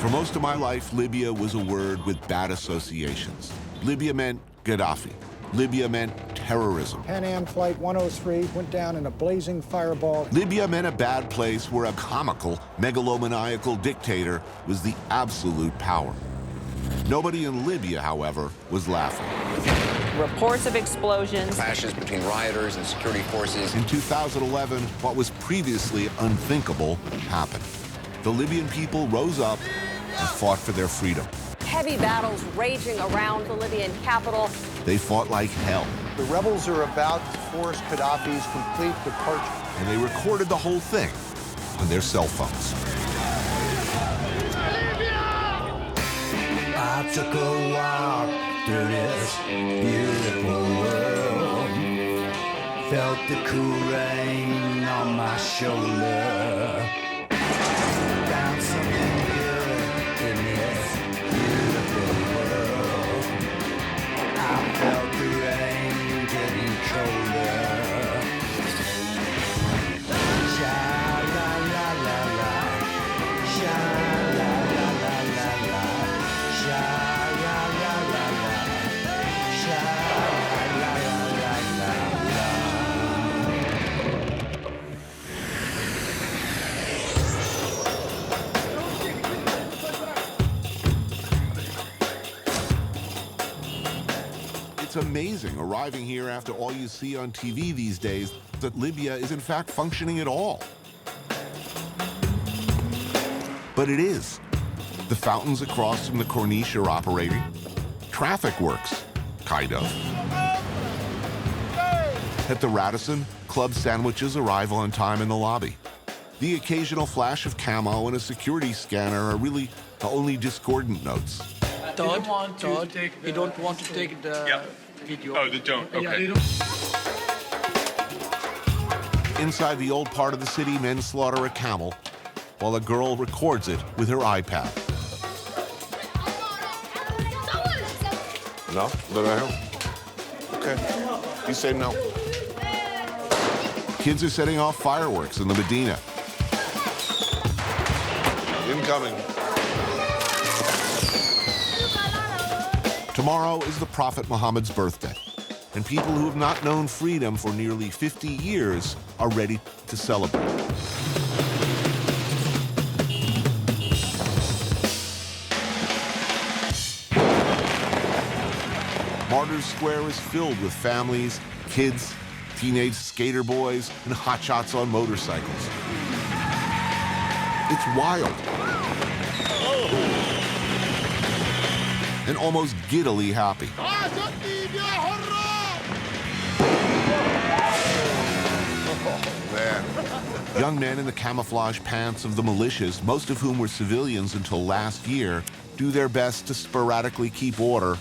For most of my life, Libya was a word with bad associations. Libya meant Gaddafi. Libya meant terrorism. Pan Am Flight 103 went down in a blazing fireball. Libya meant a bad place where a comical, megalomaniacal dictator was the absolute power. Nobody in Libya, however, was laughing. Reports of explosions. Clashes between rioters and security forces. In 2011, what was previously unthinkable happened. The Libyan people rose up and fought for their freedom. Heavy battles raging around the Libyan capital. They fought like hell. The rebels are about to force Gaddafi's complete departure. And they recorded the whole thing on their cell phones. I took a walk through this beautiful world. Felt the cool rain on my shoulder. Found something good in this beautiful world. I felt the rain getting colder. Sha-la-la-la-la, sha-la-la-la-la-la, sha-la-la-la-la, sha-la-la-la-la-la. It's amazing, arriving here after all you see on TV these days, that Libya is in fact functioning at all. But it is. The fountains across from the Corniche are operating. Traffic works, kind of. At the Radisson, club sandwiches arrive on time in the lobby. The occasional flash of camo and a security scanner are really the only discordant notes. Todd, you don't want to take the video. Oh, they don't? Okay. Yeah, they don't. Inside the old part of the city, men slaughter a camel, while a girl records it with her iPad. No? But I am. Okay. You say no. Kids are setting off fireworks in the Medina. Incoming. Tomorrow is the Prophet Muhammad's birthday, and people who have not known freedom for nearly 50 years are ready to celebrate. Martyrs Square is filled with families, kids, teenage skater boys, and hotshots on motorcycles. It's wild. And almost giddily happy. Oh, man. Young men in the camouflage pants of the militias, most of whom were civilians until last year, do their best to sporadically keep order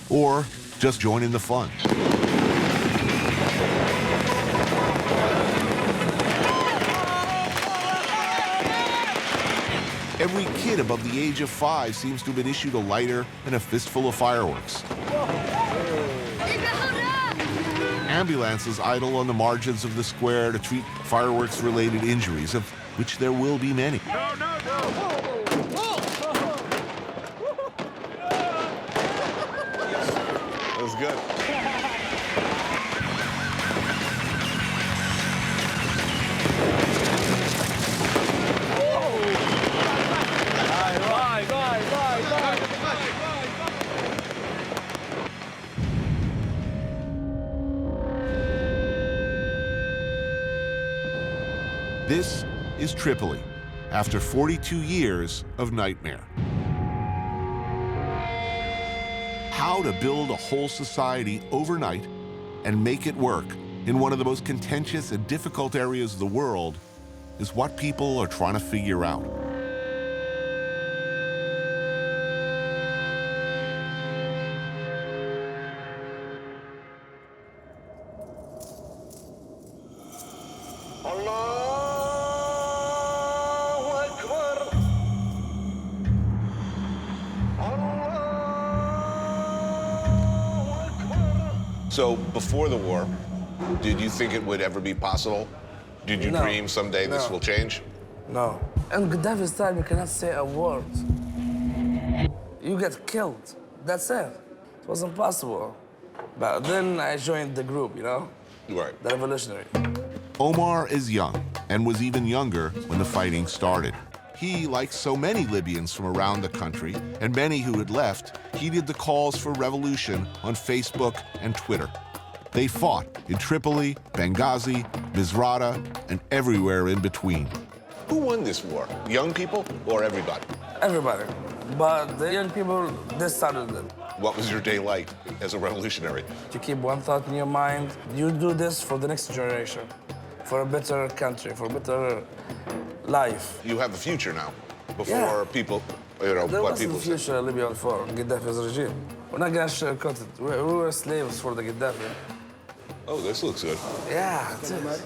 or just join in the fun. Every kid above the age of 5 seems to have been issued a lighter and a fistful of fireworks. Ambulances idle on the margins of the square to treat fireworks-related injuries, of which there will be many. No, no, no! That was good. This is Tripoli, after 42 years of nightmare. How to build a whole society overnight and make it work in one of the most contentious and difficult areas of the world is what people are trying to figure out. So, before the war, did you think it would ever be possible? Did you dream someday this will change? No. In Gaddafi's time, you cannot say a word. you get killed. That's it. It was impossible. But then I joined the group, you know? Right. The revolutionary. Omar is young and was even younger when the fighting started. He, like so many Libyans from around the country, and many who had left, heeded the calls for revolution on Facebook and Twitter. They fought in Tripoli, Benghazi, Misrata, and everywhere in between. Who won this war? Young people or everybody? Everybody. But the young people, they started it. What was your day like as a revolutionary? You keep one thought in your mind. You do this for the next generation, for a better country, for a better life. You have a future now. Before Yeah. people, you know, There what was people the say. future of Libya before Gaddafi's regime. We're not gonna sugarcoat it. We were slaves for the Gaddafi. Oh, this looks good. Yeah, it is.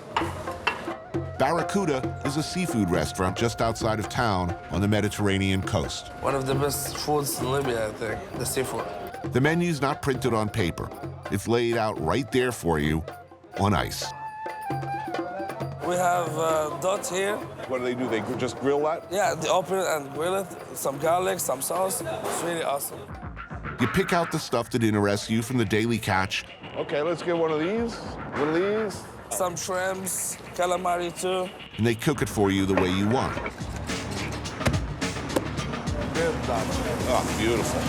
Barracuda is a seafood restaurant just outside of town on the Mediterranean coast. One of the best foods in Libya, I think, the seafood. The menu's not printed on paper. It's laid out right there for you on ice. We have dot here. What do? They just grill that? Yeah, they open it and grill it. Some garlic, some sauce. It's really awesome. You pick out the stuff that interests you from the daily catch, Okay, let's get one of these. One of these. Some shrimps, calamari too. and they cook it for you the way you want. Good dot. Oh, beautiful.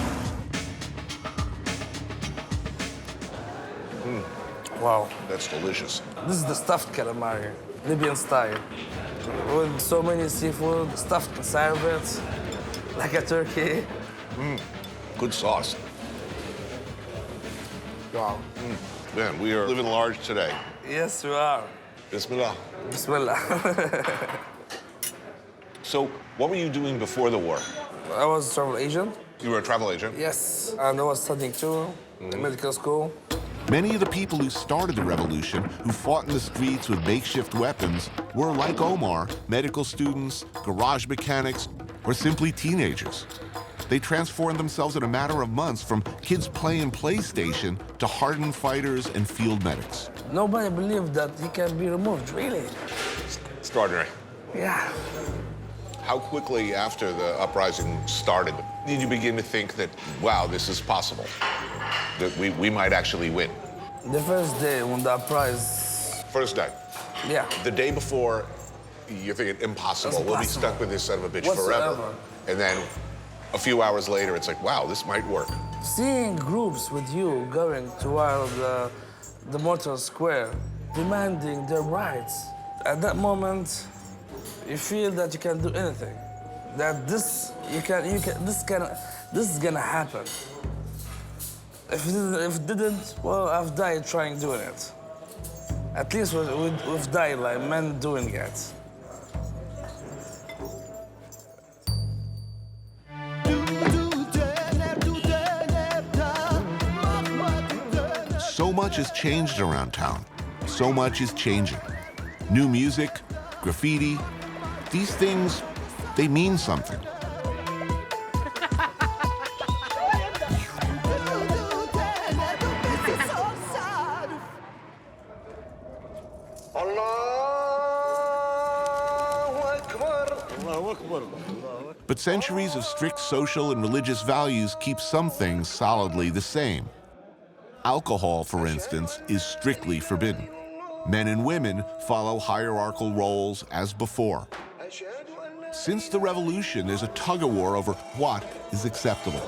Wow. That's delicious. This is the stuffed calamari, Libyan style. With so many seafood, stuffed inside of it, like a turkey. Good sauce. Wow. Man, we are living large today. Yes, we are. Bismillah. Bismillah. So, what were you doing before the war? I was a travel agent. You were a travel agent? Yes. And I was studying too, in medical school. Many of the people who started the revolution, who fought in the streets with makeshift weapons, were, like Omar, medical students, garage mechanics, or simply teenagers. They transformed themselves in a matter of months from kids playing PlayStation to hardened fighters and field medics. Nobody believed that he can be removed, really. Extraordinary. Yeah. How quickly after the uprising started did you begin to think that, wow, this is possible? That we might actually win? The first day when the uprise, First day. yeah. The day before, you're thinking, impossible. We'll be stuck with this son of a bitch Whatsoever. forever. And then a few hours later, it's like, wow, this might work. Seeing groups with you going toward the Mortal Square, demanding their rights, at that moment, you feel that you can do anything. That this is gonna happen. If it didn't, well, I've died trying doing it. At least we've died like men doing it. So much has changed around town. So much is changing. New music, graffiti, these things, they mean something. But centuries of strict social and religious values keep some things solidly the same. Alcohol, for instance, is strictly forbidden. Men and women follow hierarchical roles as before. Since the revolution, there's a tug-of-war over what is acceptable.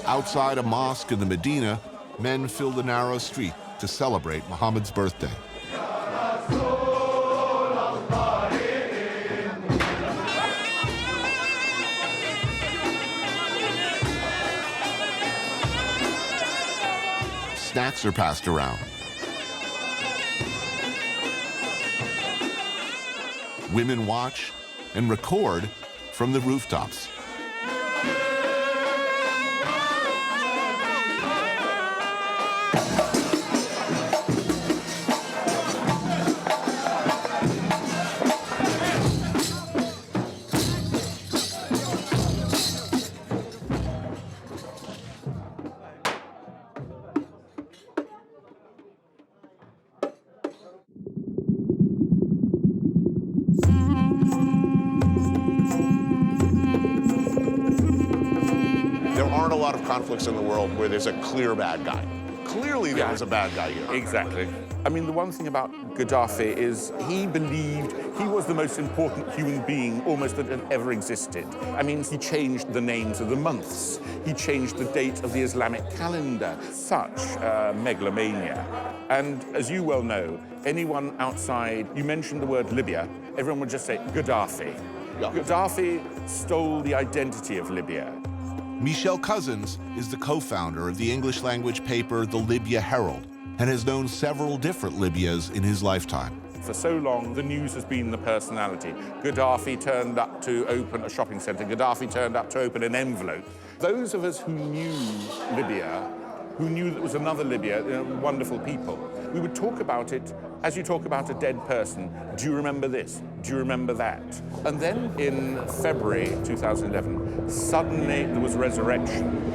Outside a mosque in the Medina, men fill the narrow street to celebrate Muhammad's birthday. Snacks are passed around. Women watch and record from the rooftops. aren't a lot of conflicts in the world where there's a clear bad guy. Clearly there was a bad guy here. Exactly. I mean, the one thing about Gaddafi is he believed he was the most important human being almost that had ever existed. I mean, he changed the names of the months. He changed the date of the Islamic calendar. Such megalomania. And as you well know, anyone outside, you mentioned the word Libya, everyone would just say Gaddafi. Yeah. Gaddafi stole the identity of Libya. Michel Cousins is the co-founder of the English-language paper The Libya Herald and has known several different Libyas in his lifetime. For so long, the news has been the personality. Gaddafi turned up to open a shopping centre. Gaddafi turned up to open an envelope. Those of us who knew Libya, who knew there was another Libya, wonderful people, we would talk about it as you talk about a dead person. Do you remember this? Do you remember that? And then in February 2011, suddenly there was resurrection.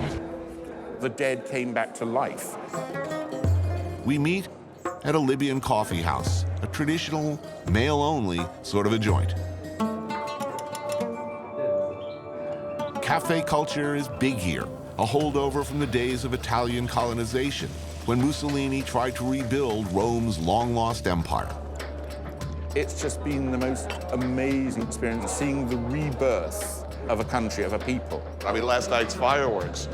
The dead came back to life. We meet at a Libyan coffee house, a traditional, male-only sort of a joint. Cafe culture is big here, a holdover from the days of Italian colonization, when Mussolini tried to rebuild Rome's long-lost empire. It's just been the most amazing experience, seeing the rebirth of a country, of a people. I mean, last night's fireworks.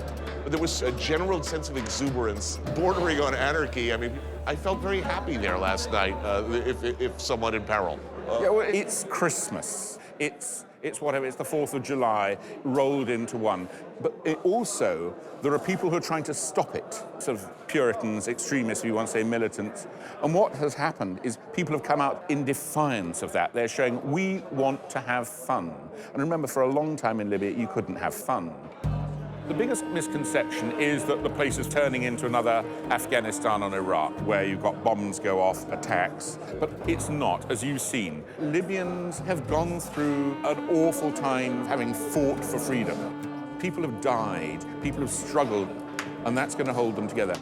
There was a general sense of exuberance bordering on anarchy. I mean, I felt very happy there last night, if someone in peril. Yeah, well, it's Christmas. It's whatever, it's the 4th of July rolled into one. But also, there are people who are trying to stop it, sort of Puritans, extremists, if you want to say militants. And what has happened is people have come out in defiance of that. They're showing, we want to have fun. And remember, for a long time in Libya, you couldn't have fun. The biggest misconception is that the place is turning into another Afghanistan and Iraq, where you've got bombs go off, attacks. But it's not, as you've seen. Libyans have gone through an awful time having fought for freedom. People have died, people have struggled, and that's going to hold them together.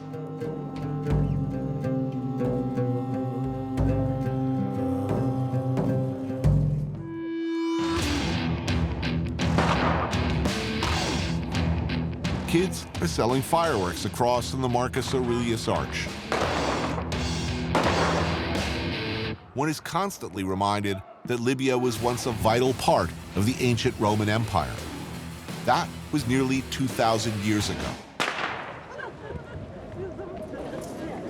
Kids are selling fireworks across from the Marcus Aurelius Arch. One is constantly reminded that Libya was once a vital part of the ancient Roman Empire. That was nearly 2,000 years ago.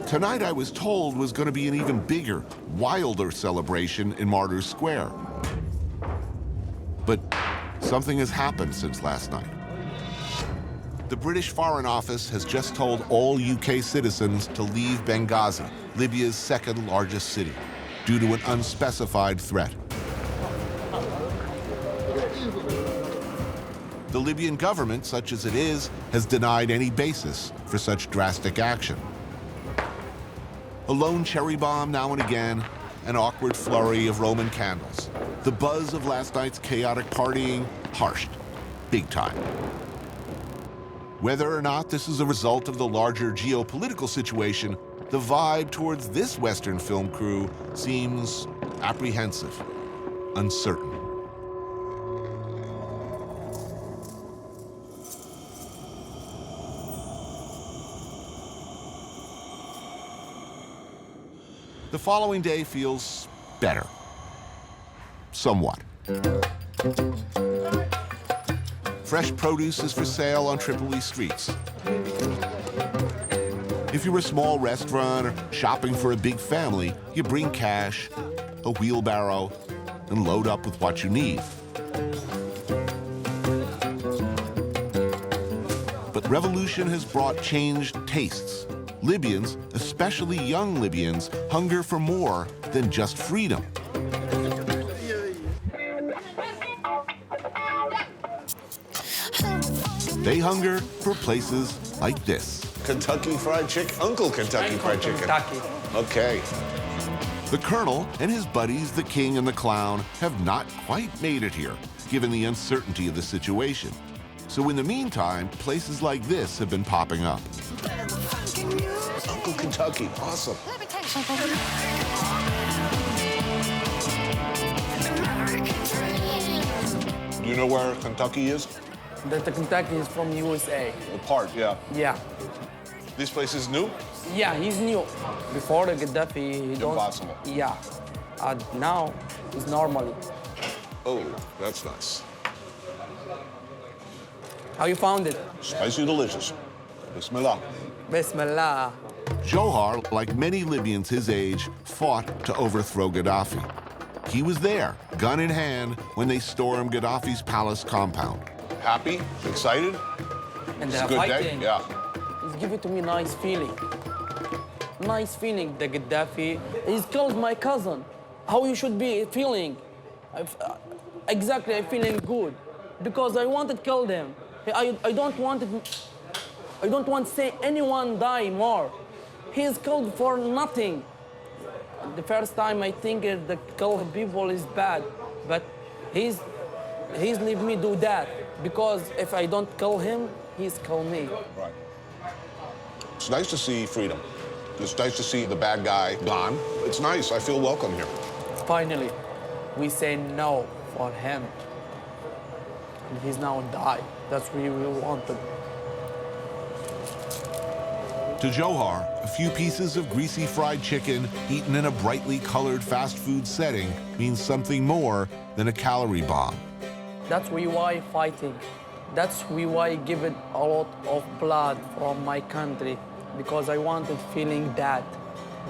Tonight, I was told, was going to be an even bigger, wilder celebration in Martyrs Square. But something has happened since last night. The British Foreign Office has just told all UK citizens to leave Benghazi, Libya's second largest city, due to an unspecified threat. The Libyan government, such as it is, has denied any basis for such drastic action. A lone cherry bomb now and again, an awkward flurry of Roman candles. The buzz of last night's chaotic partying harshed, big time. Whether or not this is a result of the larger geopolitical situation, the vibe towards this Western film crew seems apprehensive, uncertain. The following day feels better. Somewhat. Fresh produce is for sale on Tripoli streets. If you're a small restaurant or shopping for a big family, you bring cash, a wheelbarrow, and load up with what you need. But revolution has brought changed tastes. Libyans, especially young Libyans, hunger for more than just freedom. They hunger for places like this. Kentucky Fried Chicken? Uncle Kentucky Fried Chicken. Kentucky. Okay. The Colonel and his buddies, the King and the Clown, have not quite made it here, given the uncertainty of the situation. So in the meantime, places like this have been popping up. Uncle Kentucky, awesome. Let me tell you something. Do you know where Kentucky is? The Kentucky is from USA. The part, yeah. Yeah. This place is new? Yeah, he's new. Before the Gaddafi, he don't... Impossible. Yeah. Now, it's normally. Oh, that's nice. How you found it? Spicy delicious. Bismillah. Bismillah. Johar, like many Libyans his age, fought to overthrow Gaddafi. He was there, gun in hand, when they stormed Gaddafi's palace compound. Happy? Excited? And It's a they're good fighting. day? Yeah. It's giving to me nice feeling. Nice feeling, the Gaddafi. He's killed my cousin. How you should be feeling? Exactly, I'm feeling good. Because I wanted to kill them. I don't want to say anyone die more. He's killed for nothing. The first time I think the kill people is bad, but he's leave me do that. Because if I don't kill him, he's kill me. Right. It's nice to see freedom. It's nice to see the bad guy gone. It's nice. I feel welcome here. Finally, we say no for him. And he's now died. That's what we wanted. To Johar, a few pieces of greasy fried chicken eaten in a brightly colored fast food setting means something more than a calorie bomb. That's why fighting. That's why I give it a lot of blood from my country, because I wanted feeling that,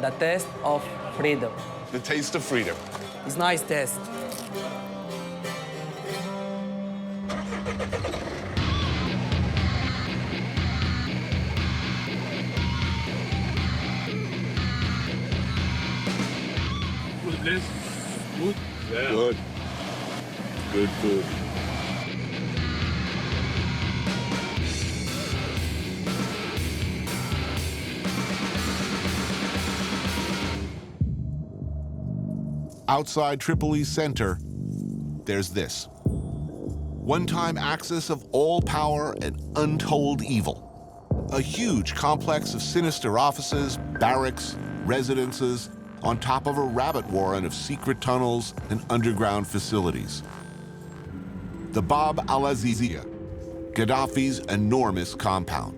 the taste of freedom. The taste of freedom. It's nice taste. Good. Good. Good food. Outside Tripoli's center, there's this. One-time axis of all power and untold evil. A huge complex of sinister offices, barracks, residences, on top of a rabbit warren of secret tunnels and underground facilities. The Bab al-Azizia, Gaddafi's enormous compound.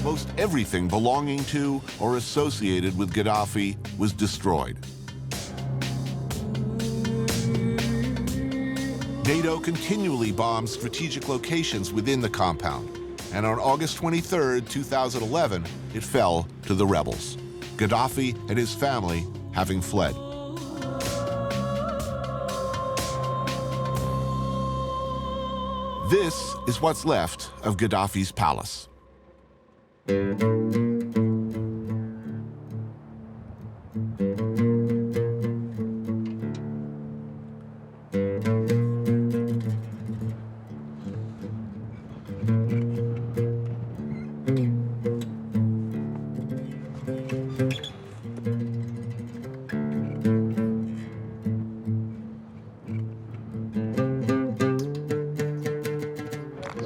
Most everything belonging to or associated with Gaddafi was destroyed. NATO continually bombed strategic locations within the compound, and on August 23, 2011, it fell to the rebels, Gaddafi and his family having fled. This is what's left of Gaddafi's palace. So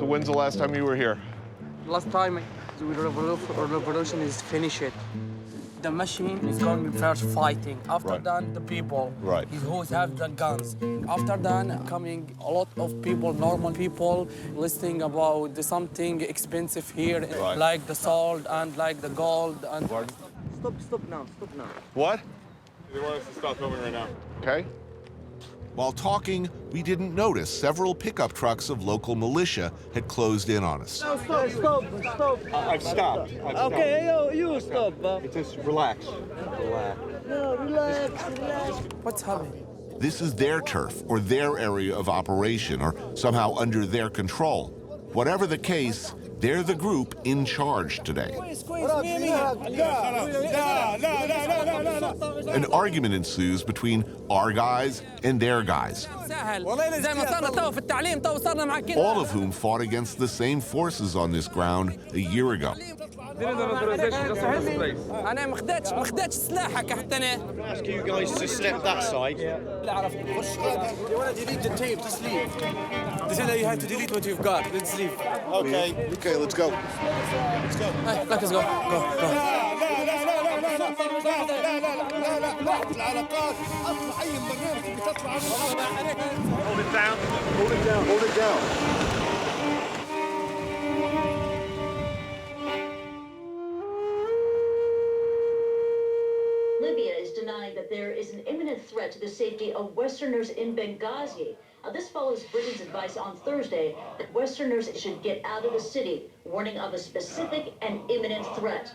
when's the last time you were here? Last time the revolution is finished. The machine is going first fighting. After that, the people who have the guns. After that, coming a lot of people, normal people, listening about something expensive here, like the salt and like the gold. And stop now. What? They want us to stop filming right now. Okay. While talking, we didn't notice several pickup trucks of local militia had closed in on us. Stop. I've stopped. Okay, you stop. Just relax. No, relax. what's happening? This is their turf or their area of operation or somehow under their control. Whatever the case, they're the group in charge today. An argument ensues between our guys and their guys, all of whom fought against the same forces on this ground a year ago. I'm asking you guys to step that side. You want to delete the tape, just leave. They say that you have to delete what you've got. Let's leave. Okay, let's go. Let's go. Go. it down. Hold it down. Hold it down. Libya is denying that there is an imminent threat to the safety of Westerners in Benghazi. This follows Britain's advice on Thursday that Westerners should get out of the city, warning of a specific and imminent threat.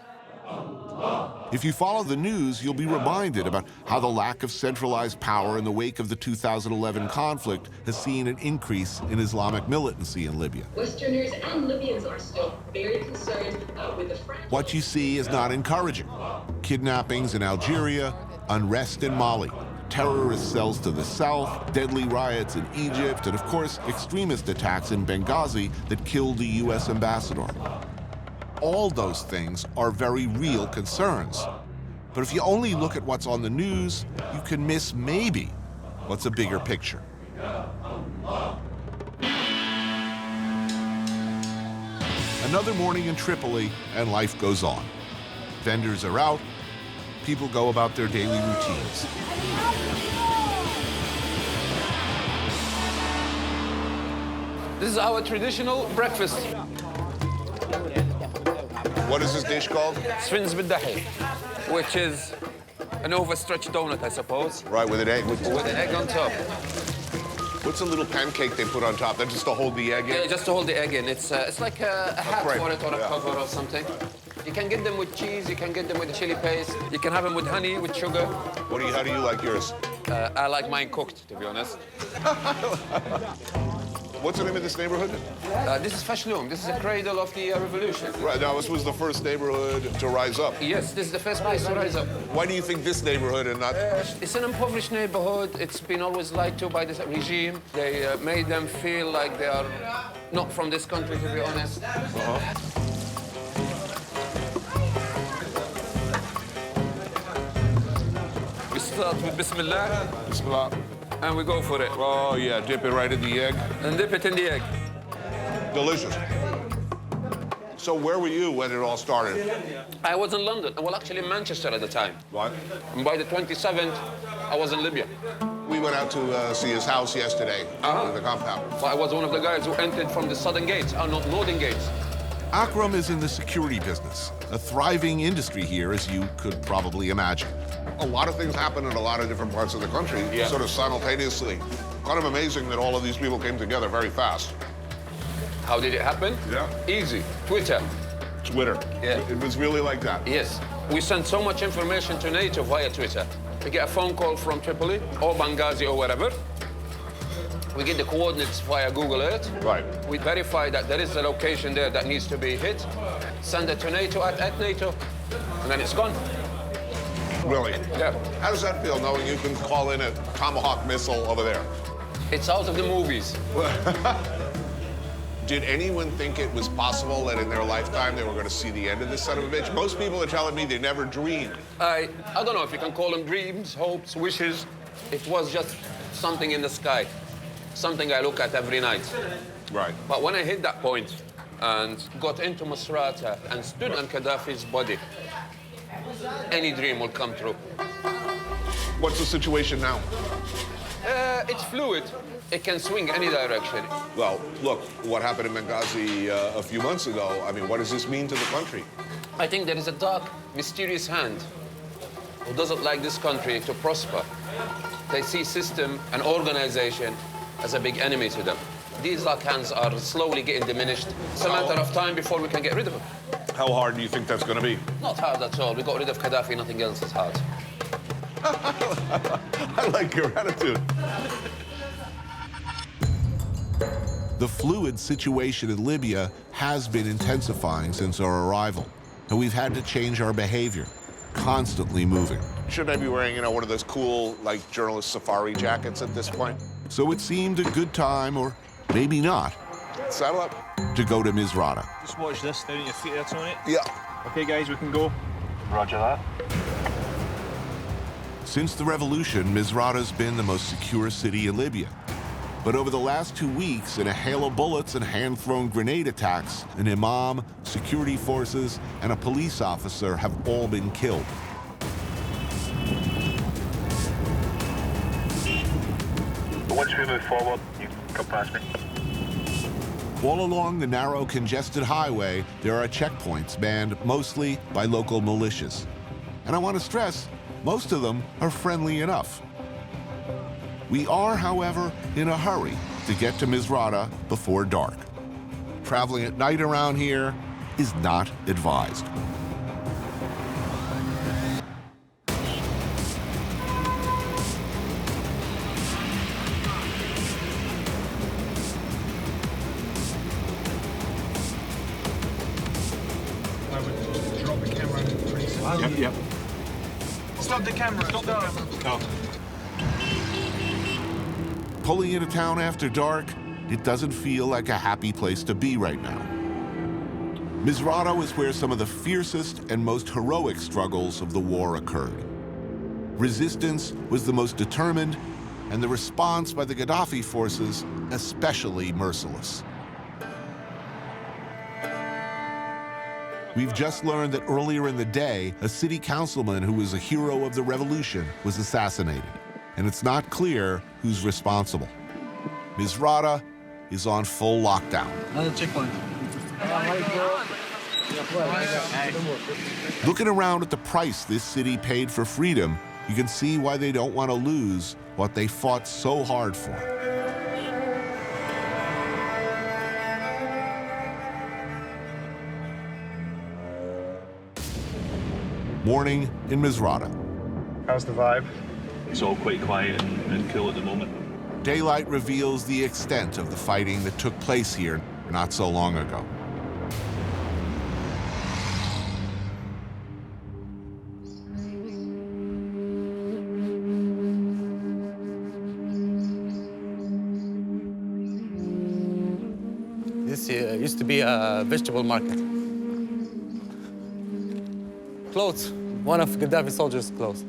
If you follow the news, you'll be reminded about how the lack of centralized power in the wake of the 2011 conflict has seen an increase in Islamic militancy in Libya. Westerners and Libyans are still very concerned with the What you see is not encouraging. Kidnappings in Algeria, unrest in Mali, terrorist cells to the south, deadly riots in Egypt, and of course, extremist attacks in Benghazi that killed the U.S. ambassador. All those things are very real concerns. But if you only look at what's on the news, you can miss maybe what's a bigger picture. Another morning in Tripoli, and life goes on. Vendors are out, people go about their daily routines. This is our traditional breakfast. What is this dish called? Sfins بالدحي, which is an overstretched donut, I suppose. Right, with an egg. With an egg on top. What's the little pancake they put on top? That's just to hold the egg in? Yeah, just to hold the egg in. It's like a hat crepe. for it or a cover or something. You can get them with cheese, you can get them with chili paste, you can have them with honey, with sugar. How do you like yours? I like mine cooked, to be honest. What's the name of this neighborhood? This is Fashnoum. This is the cradle of the revolution. Right, now this was the first neighborhood to rise up. Yes, this is the first place to rise up. Why do you think this neighborhood and not... It's an impoverished neighborhood. It's been always lied to by this regime. They made them feel like they are not from this country, to be honest. We start with Bismillah. Bismillah. And we go for it. Oh, yeah, dip it right in the egg. And dip it in the egg. Delicious. So where were you when it all started? I was in London. Well, actually in Manchester at the time. What? And by the 27th, I was in Libya. We went out to see his house yesterday, in the compound. Well, I was one of the guys who entered from the southern gates, not northern gates. Akram is in the security business, a thriving industry here, as you could probably imagine. A lot of things happen in a lot of different parts of the country, sort of simultaneously. Kind of amazing that all of these people came together very fast. How did it happen? Yeah. Easy. Twitter. Yeah. It was really like that. Yes. We sent so much information to NATO via Twitter. We get a phone call from Tripoli or Benghazi or wherever. We get the coordinates via Google Earth. Right. We verify that there is a location there that needs to be hit. Send it to NATO at NATO, and then it's gone. Really? Yeah. How does that feel, knowing you can call in a Tomahawk missile over there? It's out of the movies. Did anyone think it was possible that in their lifetime they were going to see the end of this son of a bitch? Most people are telling me they never dreamed. I don't know if you can call them dreams, hopes, wishes. It was just something in the sky, something I look at every night. Right. But when I hit that point and got into Misrata and stood on Gaddafi's body, any dream will come true. What's the situation now? It's fluid. It can swing any direction. Well, look, what happened in Benghazi a few months ago, I mean, what does this mean to the country? I think there is a dark, mysterious hand who doesn't like this country to prosper. They see system and organization as a big enemy to them. These dark hands are slowly getting diminished. It's a matter of time before we can get rid of them. How hard do you think that's going to be? Not hard at all. We got rid of Gaddafi, nothing else is hard. I like your attitude. The fluid situation in Libya has been intensifying since our arrival, and we've had to change our behavior, constantly moving. Shouldn't I be wearing, one of those cool, journalist safari jackets at this point? So it seemed a good time, or maybe not, saddle up, to go to Misrata. Just watch this down at your feet there, Tony. Yeah. Okay, guys, we can go. Roger that. Since the revolution, Misrata's been the most secure city in Libya. But over the last 2 weeks, in a hail of bullets and hand-thrown grenade attacks, an imam, security forces, and a police officer have all been killed. As we move forward, you come past me. All along the narrow, congested highway, there are checkpoints manned mostly by local militias. And I want to stress, most of them are friendly enough. We are, however, in a hurry to get to Misrata before dark. Traveling at night around here is not advised. Drop the camera pretty soon. Yep. Stop the camera. Stop the camera. Pulling into town after dark, it doesn't feel like a happy place to be right now. Misrata is where some of the fiercest and most heroic struggles of the war occurred. Resistance was the most determined, and the response by the Gaddafi forces especially merciless. We've just learned that earlier in the day, a city councilman who was a hero of the revolution was assassinated, and it's not clear who's responsible. Misrata is on full lockdown. Another checkpoint. Looking around at the price this city paid for freedom, you can see why they don't want to lose what they fought so hard for. Morning in Misrata. How's the vibe? It's all quite quiet and cool at the moment. Daylight reveals the extent of the fighting that took place here not so long ago. This used to be a vegetable market. Clothes, one of Gaddafi's soldiers' clothes.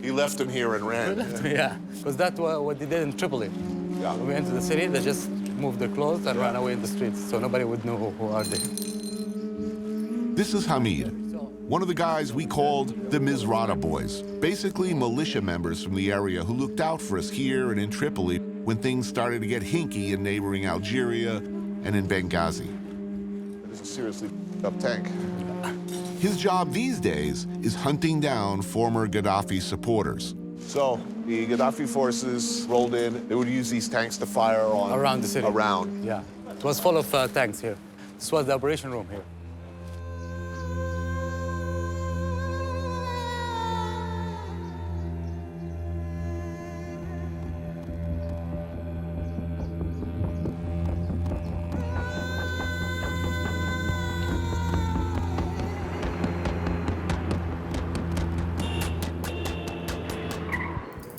He left them here and ran. Yeah, because that's what they did in Tripoli. Yeah. When we entered the city, they just moved their clothes and ran away in the streets, so nobody would know who are they. This is Hamid, one of the guys we called the Misrata Boys, basically militia members from the area who looked out for us here and in Tripoli when things started to get hinky in neighboring Algeria and in Benghazi. It's a seriously up tank. His job these days is hunting down former Gaddafi supporters. So the Gaddafi forces rolled in. They would use these tanks to fire on Around the city. Around. Yeah, it was full of tanks here. This was the operation room here.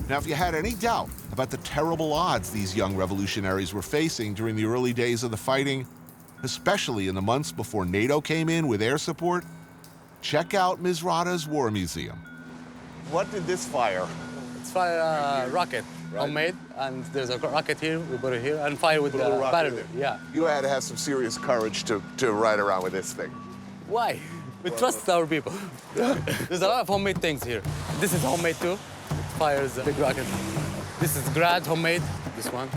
Now, if you had any doubt about the terrible odds these young revolutionaries were facing during the early days of the fighting, especially in the months before NATO came in with air support, check out Misrata's War Museum. What did this fire? It's fire a rocket, homemade, and there's a rocket here, we put it here, and fire with the battery. Yeah. You had to have some serious courage to ride around with this thing. Why? We trust our people. There's a lot of homemade things here. This is homemade too. It fires a big rocket. This is Grad, homemade, this one.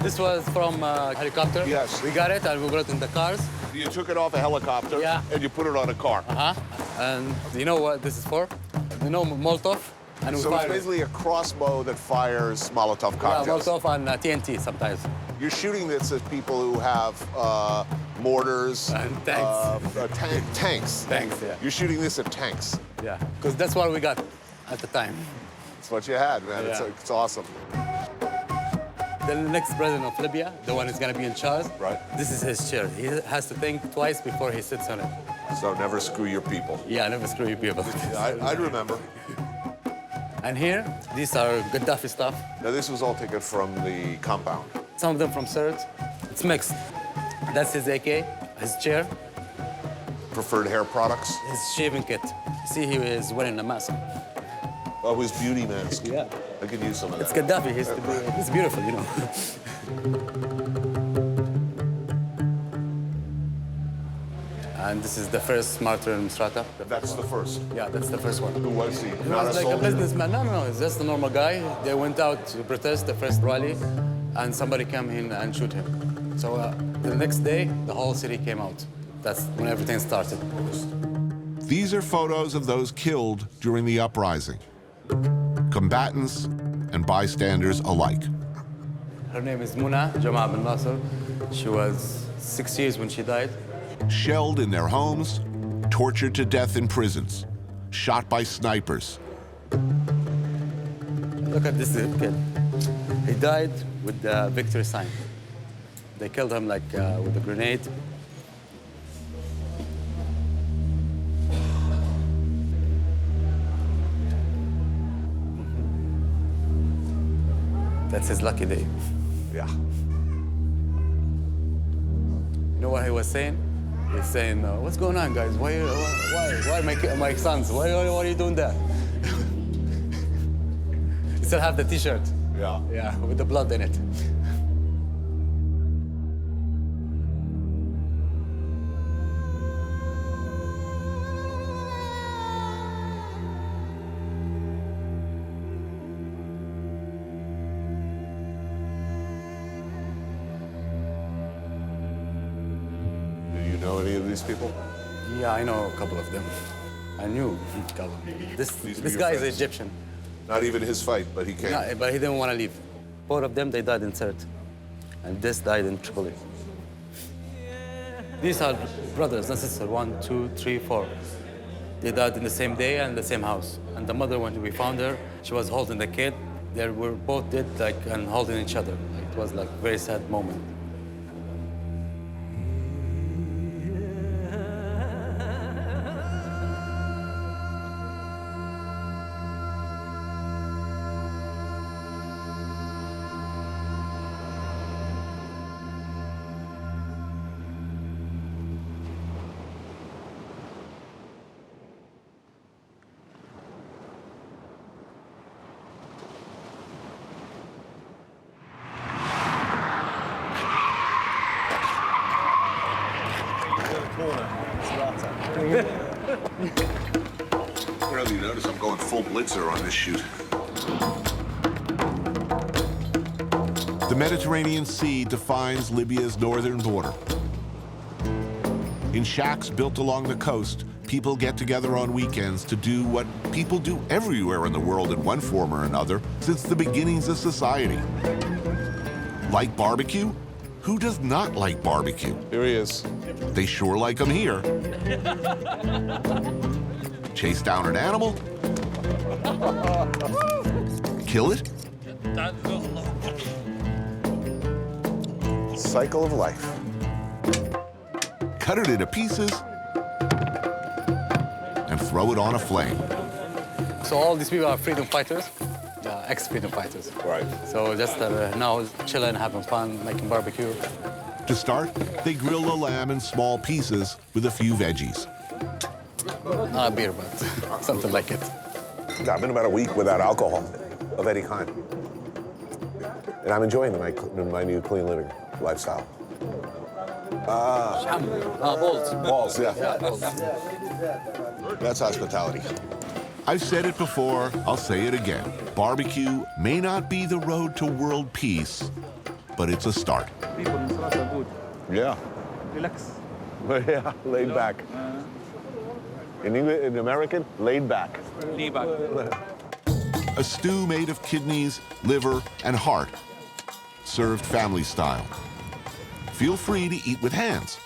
This was from a helicopter. Yes. We got it and we brought it in the cars. You took it off a helicopter and you put it on a car. And you know what this is for? You know Molotov? And we so it's fire basically a crossbow that fires Molotov cocktails. Yeah, Molotov and TNT sometimes. You're shooting this at people who have mortars. And tanks. Tanks. Tanks, yeah. You're shooting this at tanks. Yeah, because that's what we got at the time. That's what you had, man. Yeah. It's awesome. The next president of Libya, the one who's going to be in charge, right? This is his chair. He has to think twice before he sits on it. So never screw your people. Yeah, never screw your people. Yeah, I'd remember. And here, these are Gaddafi stuff. Now, this was all taken from the compound. Some of them from Sirte. It's mixed. That's his AK, his chair. Preferred hair products? His shaving kit. See, he is wearing a mask. Oh, his beauty mask. Yeah. I could use some of that. It's Gaddafi. He's beautiful, you know. And this is the first martyr in Misrata. That's the first? Yeah, that's the first one. Who was he? He was like a businessman. No, he's just a normal guy. They went out to protest the first rally, and somebody came in and shoot him. So the next day, the whole city came out. That's when everything started. These are photos of those killed during the uprising, combatants and bystanders alike. Her name is Muna Jamaa bin Nasser. She was 6 years when she died. Shelled in their homes, tortured to death in prisons, shot by snipers. Look at this kid. He died with the victory sign. They killed him like with a grenade. That's his lucky day. Yeah. You know what he was saying? He's saying, "What's going on, guys? Why my sons? Why are you doing that?" He still have the T-shirt. Yeah. Yeah, with the blood in it. Know any of these people? Yeah, I know a couple of them. I knew a couple. This guy is Egyptian. Not even his fight, but he came. No, but he didn't want to leave. 4 of them, they died in Sirte. And this died in Tripoli. These are brothers and sisters, 1, 2, 3, 4. They died in the same day and the same house. And the mother, when we found her, she was holding the kid. They were both dead, like, and holding each other. It was like a very sad moment. Really notice I'm going full blitzer on this shoot. The Mediterranean Sea defines Libya's northern border. In shacks built along the coast, people get together on weekends to do what people do everywhere in the world in one form or another since the beginnings of society. Like barbecue? Who does not like barbecue? Here he is. They sure like them here. Chase down an animal? Kill it? Cycle of life. Cut it into pieces and throw it on a flame. So all these people are freedom fighters, ex-freedom fighters. Right. So just now chilling, having fun, making barbecue. To start, they grill the lamb in small pieces with a few veggies. Not a beer, but something like it. I've been about a week without alcohol of any kind. And I'm enjoying my new clean living lifestyle. Balls. Balls, yeah. Balls. That's hospitality. I've said it before, I'll say it again. Barbecue may not be the road to world peace, but it's a start. People in Misrata are good. Yeah. Relax. Yeah, laid back. In English, in American, laid back. Lay back. A stew made of kidneys, liver, and heart, served family style. Feel free to eat with hands.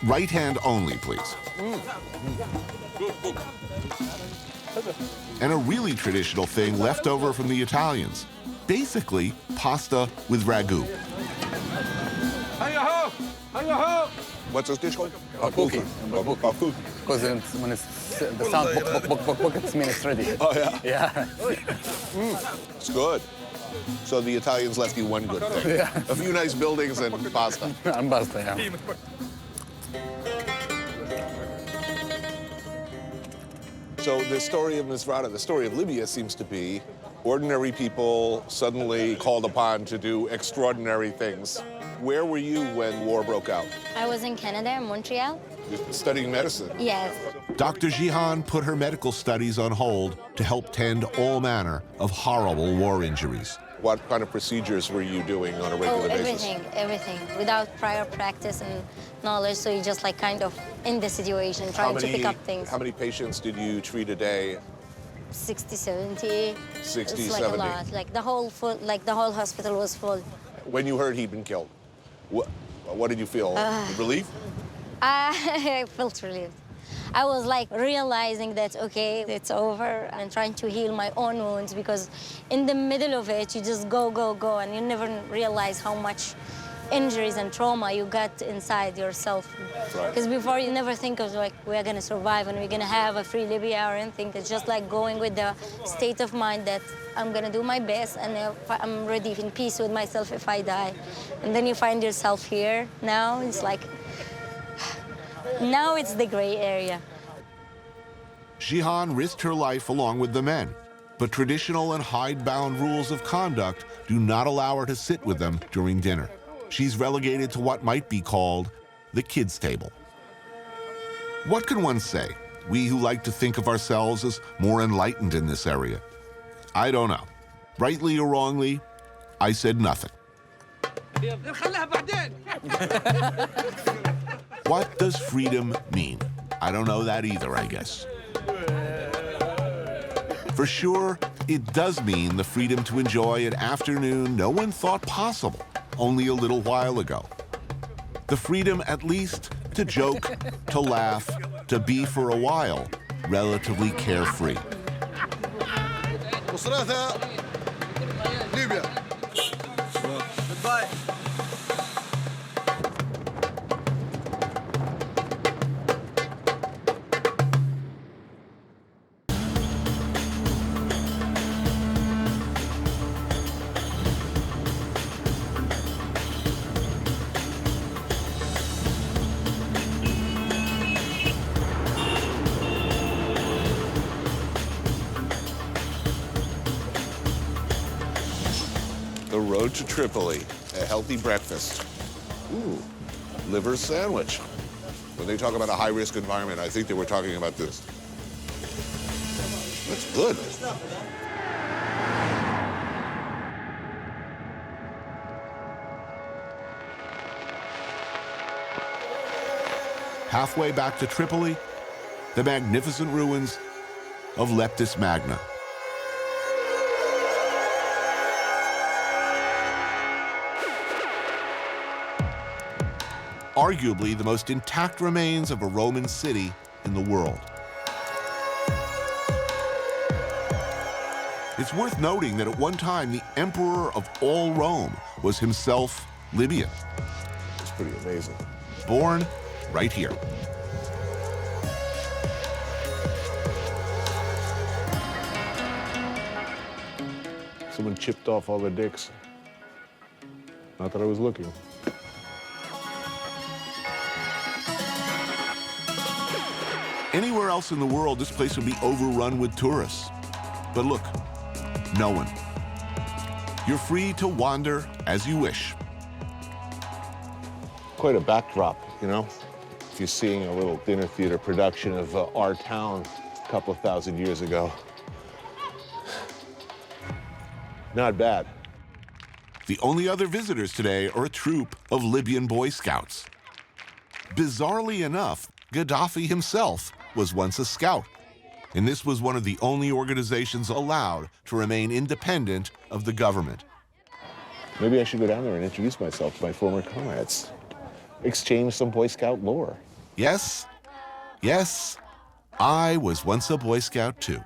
Right hand only, please. And a really traditional thing left over from the Italians. Basically, pasta with ragu. What's this dish called? Bakuki. Because when it's the sound, it means it's ready. Oh, yeah? Yeah. It's good. So the Italians left you one good thing. Yeah. A few nice buildings and pasta. And pasta, yeah. So the story of Misrata, the story of Libya seems to be ordinary people suddenly called upon to do extraordinary things. Where were you when war broke out? I was in Canada, in Montreal. You're studying medicine. Yes. Dr. Jihan put her medical studies on hold to help tend all manner of horrible war injuries. What kind of procedures were you doing on a regular basis? Everything. Without prior practice and knowledge, so you just like kind of in the situation, trying to pick up things. How many patients did you treat a day? 60, 70. 60, it's like 70. a lot. Like the whole hospital was full. When you heard he'd been killed, what did you feel? Relief? I felt relieved. I was like realizing that, okay, it's over, and trying to heal my own wounds, because in the middle of it, you just go, and you never realize how much injuries and trauma you got inside yourself. Because before, you never think of like, we're gonna survive and we're gonna have a free Libya or anything. It's just like going with the state of mind that I'm gonna do my best and I'm ready in peace with myself if I die. And then you find yourself here. Now it's like, now it's the gray area. Jihan risked her life along with the men, but traditional and hidebound rules of conduct do not allow her to sit with them during dinner. She's relegated to what might be called the kids' table. What can one say, we who like to think of ourselves as more enlightened in this area? I don't know. Rightly or wrongly, I said nothing. What does freedom mean? I don't know that either, I guess. For sure, it does mean the freedom to enjoy an afternoon no one thought possible only a little while ago. The freedom, at least, to joke, to laugh, to be for a while relatively carefree. Misrata, Libya. Goodbye. The road to Tripoli, a healthy breakfast. Ooh, liver sandwich. When they talk about a high-risk environment, I think they were talking about this. That's good. Halfway back to Tripoli, the magnificent ruins of Leptis Magna. Arguably the most intact remains of a Roman city in the world. It's worth noting that at one time, the emperor of all Rome was himself Libyan. It's pretty amazing. Born right here. Someone chipped off all the dicks. Not that I was looking. Anywhere else in the world, this place would be overrun with tourists. But look, no one. You're free to wander as you wish. Quite a backdrop, you know? If you're seeing a little dinner theater production of Our Town a couple of thousand years ago. Not bad. The only other visitors today are a troop of Libyan Boy Scouts. Bizarrely enough, Gaddafi himself was once a scout, and this was one of the only organizations allowed to remain independent of the government. Maybe I should go down there and introduce myself to my former comrades. Exchange some Boy Scout lore. Yes, yes, I was once a Boy Scout too.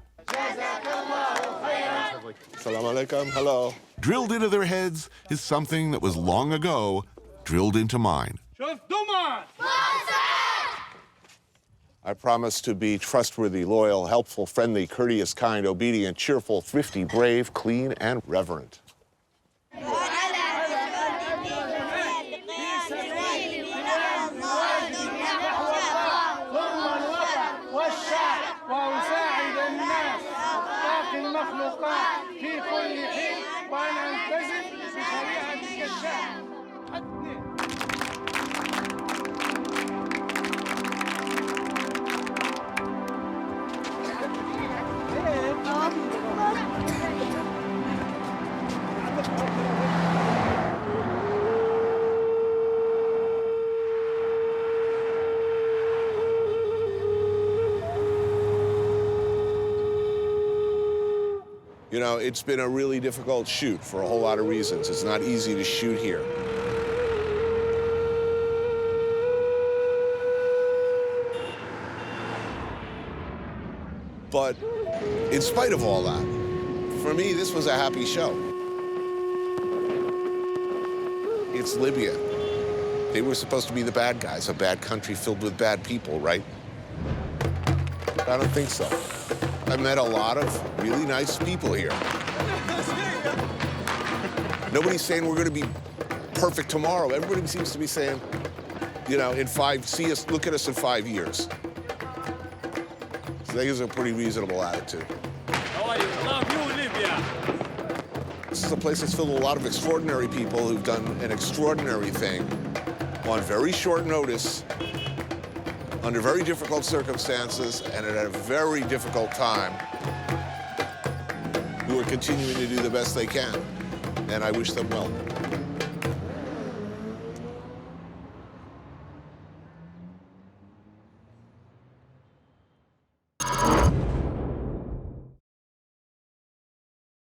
Salam alaikum, hello. Drilled into their heads is something that was long ago drilled into mine. I promise to be trustworthy, loyal, helpful, friendly, courteous, kind, obedient, cheerful, thrifty, brave, clean, and reverent. You know, it's been a really difficult shoot for a whole lot of reasons. It's not easy to shoot here. But in spite of all that, for me, this was a happy show. It's Libya. They were supposed to be the bad guys, a bad country filled with bad people, right? I don't think so. I met a lot of really nice people here. Nobody's saying we're going to be perfect tomorrow. Everybody seems to be saying, you know, look at us in 5 years. So that is a pretty reasonable attitude. How are you? Love you, Libya. This is a place that's filled with a lot of extraordinary people who've done an extraordinary thing on very short notice, under very difficult circumstances, and at a very difficult time, who are continuing to do the best they can. And I wish them well.